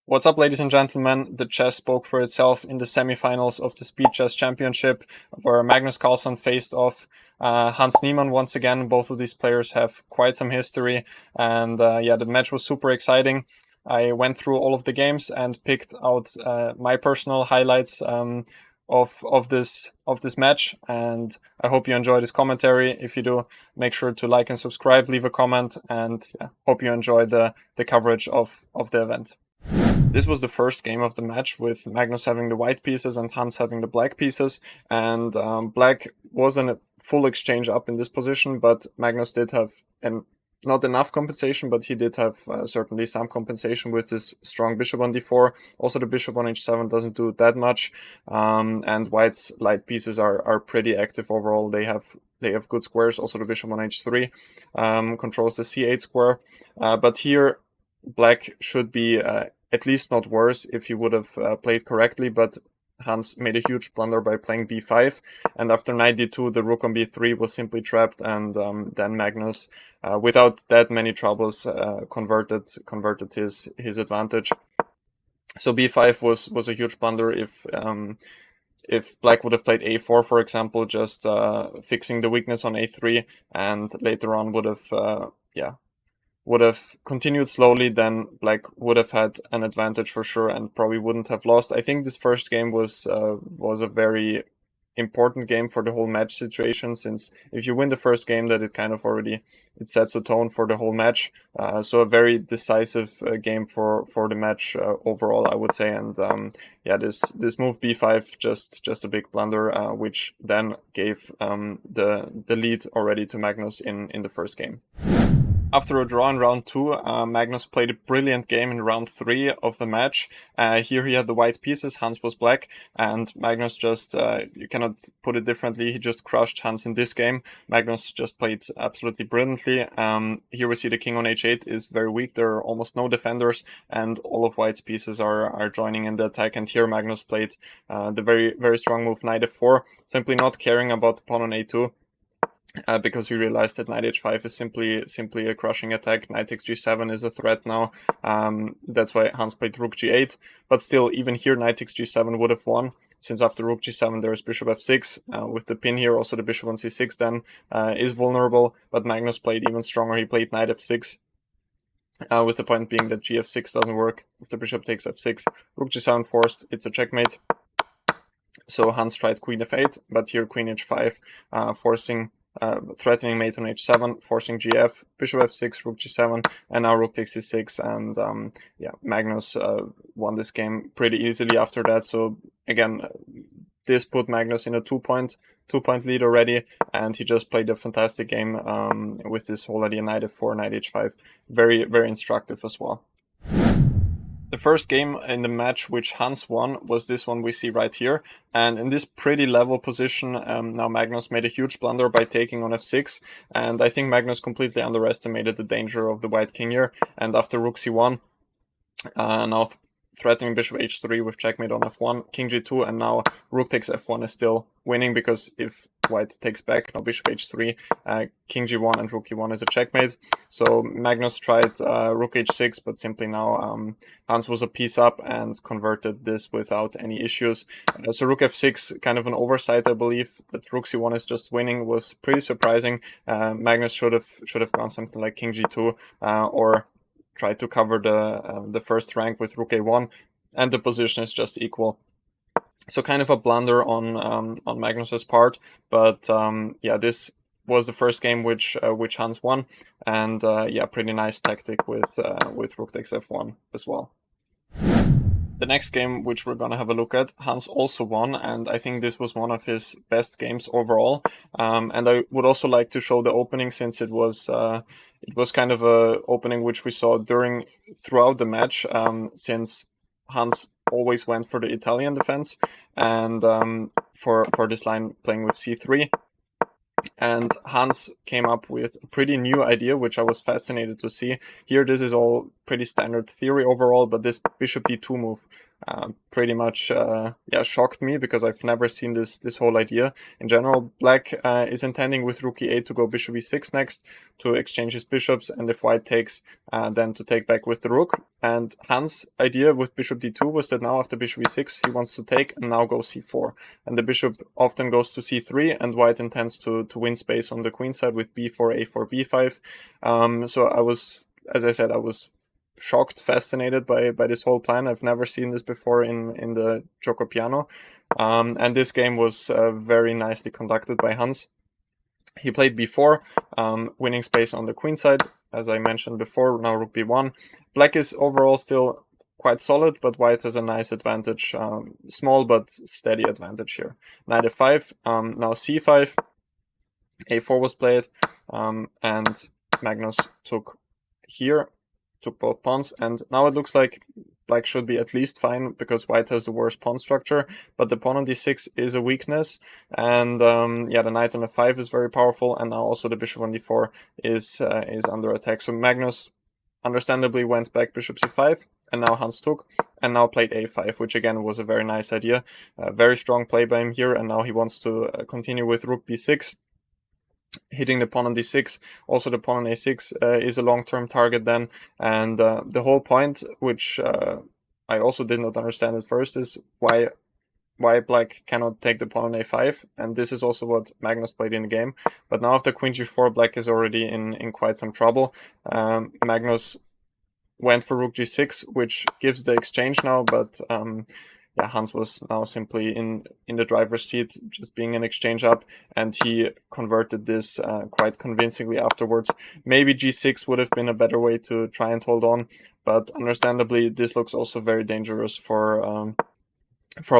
What's up, ladies and gentlemen? The chess spoke for itself in the semifinals of the Speed Chess Championship, where Magnus Carlsen faced off Hans Niemann once again. Both of these players have quite some history, and the match was super exciting. I went through all of the games and picked out my personal highlights of this match, and I hope you enjoy this commentary. If you do, make sure to like and subscribe, leave a comment, and hope you enjoy the coverage of the event. This was the first game of the match, with Magnus having the white pieces and Hans having the black pieces, and black wasn't a full exchange up in this position, but Magnus did have not enough compensation, but he did have certainly some compensation with his strong bishop on d4. Also, the bishop on h7 doesn't do that much, and white's light pieces are pretty active overall. They have good squares. Also, the bishop on h3 controls the c8 square, but here black should be at least not worse if he would have played correctly, but Hans made a huge blunder by playing b5, and after knight d2 the rook on b3 was simply trapped, and then Magnus, without that many troubles, converted his advantage. So b5 was a huge blunder. If black would have played a4, for example, just fixing the weakness on a3, and later on would have continued slowly, then black would have had an advantage for sure and probably wouldn't have lost. I think this first game was a very important game for the whole match situation, since if you win the first game, that it sets a tone for the whole match. So a very decisive game for the match overall, I would say. And this move b5, just a big blunder, which then gave the lead already to Magnus in the first game. After a draw in round 2, Magnus played a brilliant game in round 3 of the match. Here he had the white pieces, Hans was black, and Magnus just, you cannot put it differently, he just crushed Hans in this game. Magnus just played absolutely brilliantly. Here we see the king on h8 is very weak, there are almost no defenders, and all of white's pieces are joining in the attack, and here Magnus played the very, very strong move knight f4, simply not caring about the pawn on a2. Because he realized that knight h5 is simply a crushing attack. Knight takes g7 is a threat now. That's why Hans played rook g8. But still, even here, knight takes g7 would have won, since after rook g7 there is bishop f6 with the pin here. Also, the bishop on c6 then is vulnerable. But Magnus played even stronger. He played knight f6. With the point being that gf6 doesn't work. If the bishop takes f6, rook g7 forced, it's a checkmate. So Hans tried queen f8, but here queen h5, forcing. Threatening mate on h7, forcing gf, bishop f6, rook g7, and now rook takes c6, and Magnus won this game pretty easily after that. So again, this put Magnus in a two-point lead already, and he just played a fantastic game with this already knight f4, knight h5, very, very instructive as well. The first game in the match which Hans won was this one we see right here, and in this pretty level position, now Magnus made a huge blunder by taking on f6, and I think Magnus completely underestimated the danger of the white king here, and after rook c1, now threatening bishop h3 with checkmate on f1, king g2, and now rook takes f1 is still winning, because if white takes back, now bishop h3, king g1 and rook e1 is a checkmate. So Magnus tried rook h6, but simply now Hans was a piece up and converted this without any issues. So rook f6, kind of an oversight, I believe. That rook c1 is just winning was pretty surprising. Magnus should have gone something like king g2 or tried to cover the first rank with rook a1, and the position is just equal. So kind of a blunder on Magnus's part, but this was the first game which Hans won, and pretty nice tactic with rook takes f1 as well. The next game, which we're gonna have a look at, Hans also won, and I think this was one of his best games overall. And I would also like to show the opening, since it was kind of a opening which we saw throughout the match, since Hans always went for the Italian defense, and for this line playing with c3. And Hans came up with a pretty new idea, which I was fascinated to see. Here, this is all pretty standard theory overall, but this bishop d2 move pretty much shocked me, because I've never seen this whole idea. In general, black is intending with rook e8 to go bishop e6 next, to exchange his bishops, and if white takes, then to take back with the rook. And Hans' idea with bishop d2 was that now after bishop e6 he wants to take and now go c4, and the bishop often goes to c3, and white intends to win space on the queen side with b4, a4, b5. So I was, as I said, I was shocked, fascinated by this whole plan. I've never seen this before in the Gioco Piano, and this game was very nicely conducted by Hans. He played b4, winning space on the queen side, as I mentioned before. Now rook b1. Black is overall still quite solid, but white has a nice advantage, small but steady advantage here. Knight f5, now c5, a4 was played, and Magnus took here, took both pawns, and now it looks like black should be at least fine, because white has the worst pawn structure, but the pawn on d6 is a weakness, and the knight on f5 is very powerful, and now also the bishop on d4 is under attack. So Magnus understandably went back bishop c5, and now Hans took, and now played a5, which again was a very nice idea. Very strong play by him here, and now he wants to continue with rook b6, hitting the pawn on d6. Also the pawn on a6 is a long-term target then, and the whole point, which I also did not understand at first, is why black cannot take the pawn on a5, and this is also what Magnus played in the game. But now after queen g4, black is already in quite some trouble. Magnus went for rook g6, which gives the exchange now, but Hans was now simply in the driver's seat, just being an exchange up, and he converted this quite convincingly afterwards. Maybe g6 would have been a better way to try and hold on, but understandably this looks also very dangerous for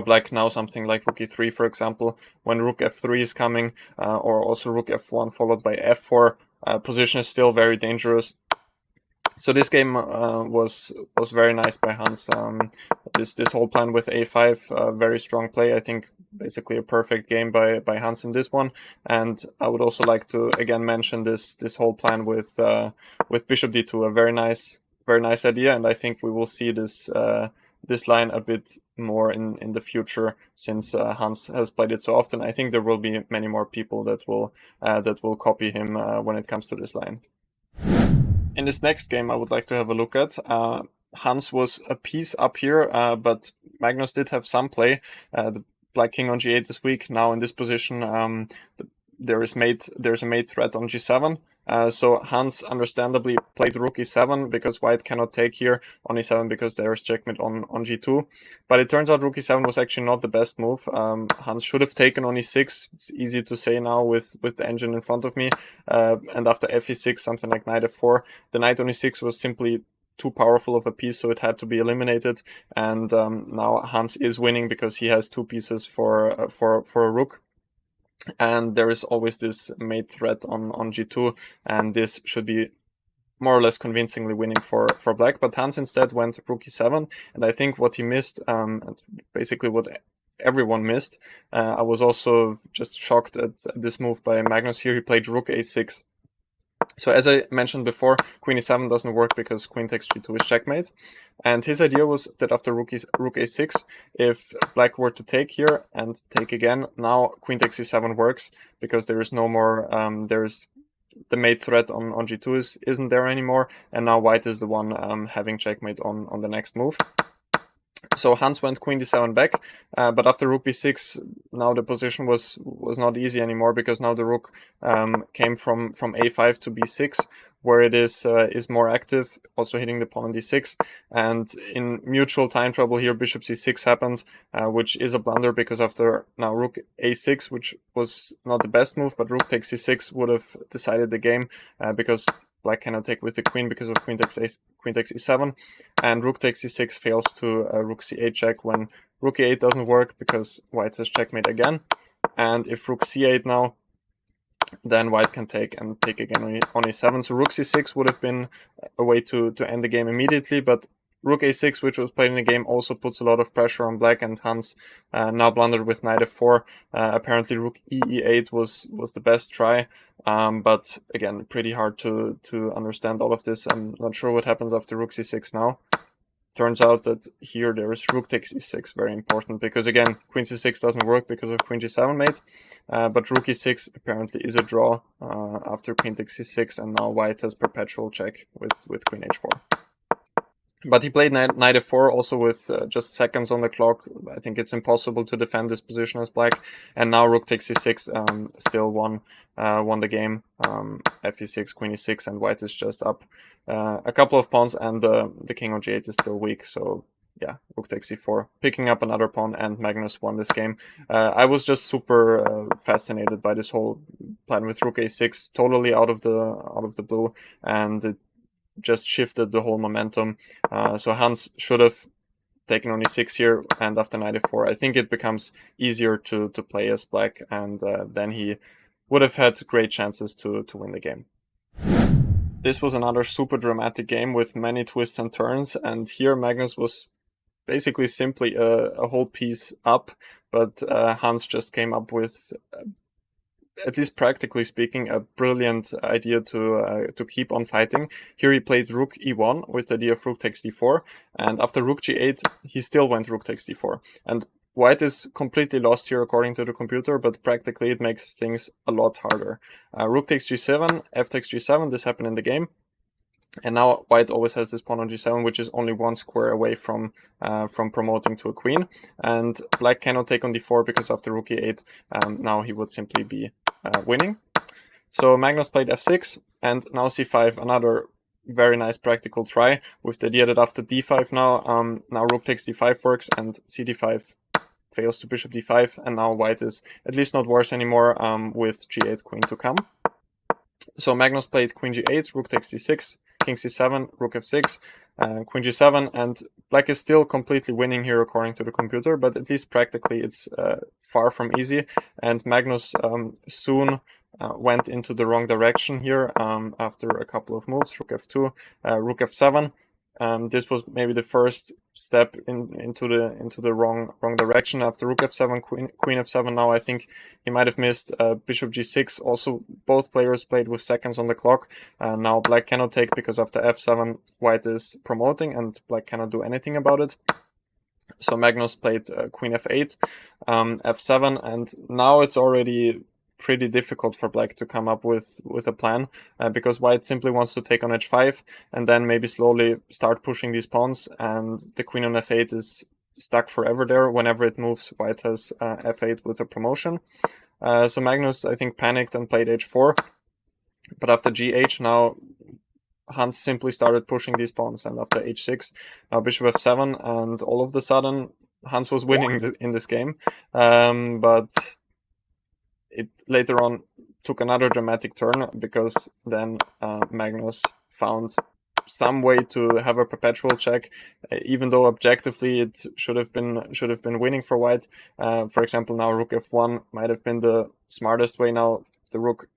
black now. Something like rook e3, for example, when rook f3 is coming, or also rook f1 followed by f4, position is still very dangerous. So this game was very nice by Hans. This whole plan with a5, very strong play. I think basically a perfect game by Hans in this one. And I would also like to again mention this whole plan with bishop d2, a very nice idea. And I think we will see this line a bit more in the future, since Hans has played it so often. I think there will be many more people that will copy him when it comes to this line. In this next game, I would like to have a look at. Hans was a piece up here, but Magnus did have some play. The black king on g8 is weak. Now in this position, there's a mate threat on g7. So Hans understandably played rook e7, because white cannot take here on e7, because there is checkmate on g2. But it turns out rook e7 was actually not the best move. Hans should have taken on e6. It's easy to say now with the engine in front of me. And after f e6, something like knight f4. The knight on e6 was simply too powerful of a piece, so it had to be eliminated. And now Hans is winning, because he has two pieces for a rook. And there is always this mate threat on g2, and this should be more or less convincingly winning for black. But Hans instead went rook e7, and I think what he missed, and basically what everyone missed, I was also just shocked at this move by Magnus here. He played rook a6. So as I mentioned before, queen e7 doesn't work because queen takes g2 is checkmate. And his idea was that after rook a6, if black were to take here and take again, now queen takes e7 works, because there is no more, there's the mate threat on g2 isn't there anymore, and now white is the one having checkmate on the next move. So Hans went queen d7 back, but after rook b6, now the position was not easy anymore, because now the rook came from a5 to b6, where it is more active, also hitting the pawn on d6. And in mutual time trouble here, bishop c6 happened, which is a blunder, because after now rook a6, which was not the best move, but rook takes c6 would have decided the game, because black cannot take with the queen because of queen takes e7, and rook takes e6 fails to rook c8 check, when rook e8 doesn't work because white has checkmate again. And if rook c8 now, then white can take and take again on e7. So rook c6 would have been a way to end the game immediately, but rook a6, which was played in the game, also puts a lot of pressure on black, and Hans now blundered with knight f4. Apparently rook e8 was the best try, but again, pretty hard to understand all of this. I'm not sure what happens after rook c6 now. Turns out that here there is rook takes e6, very important, because again, queen c6 doesn't work because of queen g7 mate, but rook e6 apparently is a draw after queen takes c6, and now white has perpetual check with queen h4. But he played knight f4 also with just seconds on the clock. I think it's impossible to defend this position as black. And now rook takes e6 still won the game. F e6, queen e6, and white is just up a couple of pawns, and the king on g8 is still weak. So yeah, rook takes e4, picking up another pawn, and Magnus won this game. I was just super fascinated by this whole plan with rook a6, totally out of the blue, and it just shifted the whole momentum. So Hans should have taken on e6 here, and after knight f4, I think it becomes easier to play as black, and then he would have had great chances to win the game. This was another super dramatic game with many twists and turns, and here Magnus was basically simply a whole piece up, but Hans just came up with, at least practically speaking, a brilliant idea to keep on fighting. Here he played rook e1 with the idea of rook takes d4, and after rook g8 he still went rook takes d4. And white is completely lost here according to the computer, but practically it makes things a lot harder. Rook takes g7, f takes g7, this happened in the game. And now white always has this pawn on g7, which is only one square away from promoting to a queen. And black cannot take on d4 because after rook e8, now he would simply be winning. So Magnus played f6, and now c5, another very nice practical try with the idea that after d5 now rook takes d5 works, and cd5 fails to bishop d5, and now white is at least not worse anymore with g8 queen to come. So Magnus played queen g8, rook takes d6, king c7, rook f6, queen g7, and black is still completely winning here according to the computer, but at least practically it's far from easy, and Magnus soon went into the wrong direction here after a couple of moves, rook f2, rook f7. This was maybe the first step into the wrong direction. After rook f7, queen f7. Now I think he might have missed bishop g6. Also, both players played with seconds on the clock. Now black cannot take because after f7, white is promoting, and black cannot do anything about it. So Magnus played queen f8, f7, and now it's already pretty difficult for black to come up with a plan because white simply wants to take on h5 and then maybe slowly start pushing these pawns, and the queen on f8 is stuck forever there. Whenever it moves, white has f8 with a promotion. So Magnus, I think, panicked and played h4, but after gh now Hans simply started pushing these pawns, and after h6 now bishop f7, and all of a sudden Hans was winning in this game, but it later on took another dramatic turn because then Magnus found some way to have a perpetual check, even though objectively it should have been winning for white. For example, now rook f1 might have been the smartest way. Now the rook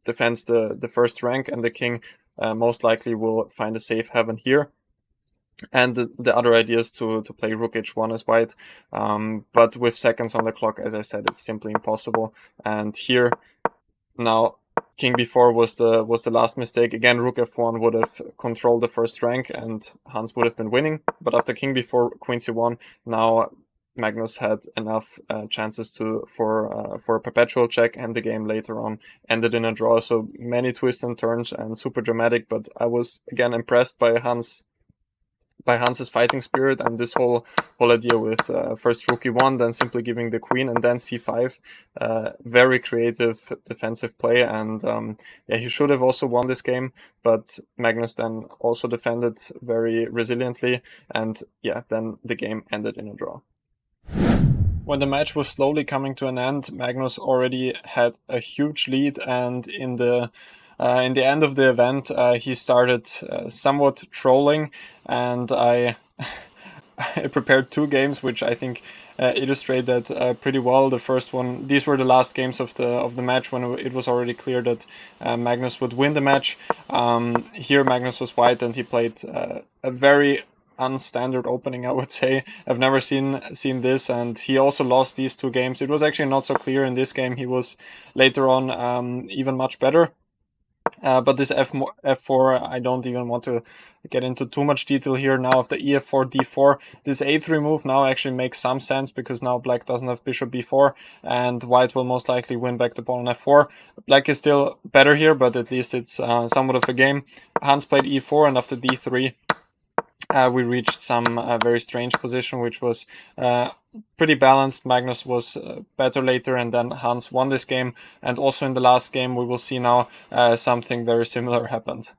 defends the first rank, and the king most likely will find a safe haven here. And the other idea is to play rook h1 as white, but with seconds on the clock, as I said, it's simply impossible. And here now king b4 was the last mistake. Again, rook f1 would have controlled the first rank, and Hans would have been winning. But after king b4, queen c1, now Magnus had enough chances for a perpetual check, and the game later on ended in a draw. So many twists and turns and super dramatic, but I was again impressed by Hans's fighting spirit, and this whole idea with first rook e1, then simply giving the queen, and then c5. Very creative defensive play, and yeah, he should have also won this game, but Magnus then also defended very resiliently, and yeah, then the game ended in a draw. When the match was slowly coming to an end, Magnus already had a huge lead, and in the end of the event, he started somewhat trolling, and I prepared two games which I think illustrate that pretty well. The first one, these were the last games of the match when it was already clear that Magnus would win the match. Here Magnus was white, and he played a very unstandard opening, I would say. I've never seen this, and he also lost these 2 games. It was actually not so clear in this game. He was later on even much better. But this f4, I don't even want to get into too much detail here now. Of the ef4, d4, this a3 move now actually makes some sense, because now black doesn't have bishop b4, and white will most likely win back the pawn on f4. Black is still better here, but at least it's somewhat of a game. Hans played e4, and after d3, we reached some very strange position, which was pretty balanced. Magnus was better later, and then Hans won this game. And also in the last game, we will see now something very similar happened.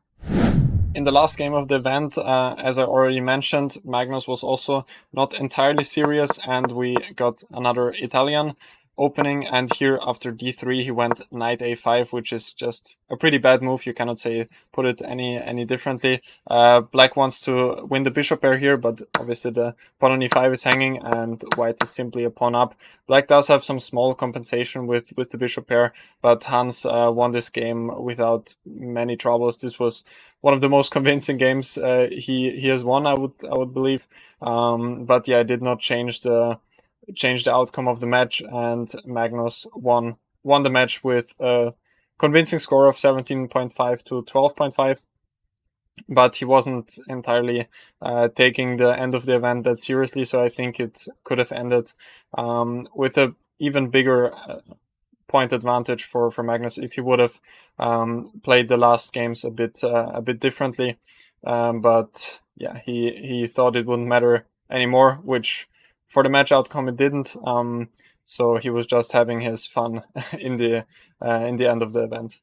In the last game of the event, as I already mentioned, Magnus was also not entirely serious, and we got another Italian opening. And here after d3 he went knight a5, which is just a pretty bad move. You cannot put it any differently. Black wants to win the bishop pair here, but obviously the pawn on e5 is hanging, and white is simply a pawn up. Black does have some small compensation with the bishop pair, but Hans won this game without many troubles. This was one of the most convincing games he has won, I would believe. But yeah, it did not change the outcome of the match, and Magnus won the match with a convincing score of 17.5 to 12.5. But he wasn't entirely taking the end of the event that seriously, so I think it could have ended with a even bigger point advantage for Magnus if he would have played the last games a bit differently. But yeah, he thought it wouldn't matter anymore, which for the match outcome it didn't. So he was just having his fun in the end of the event.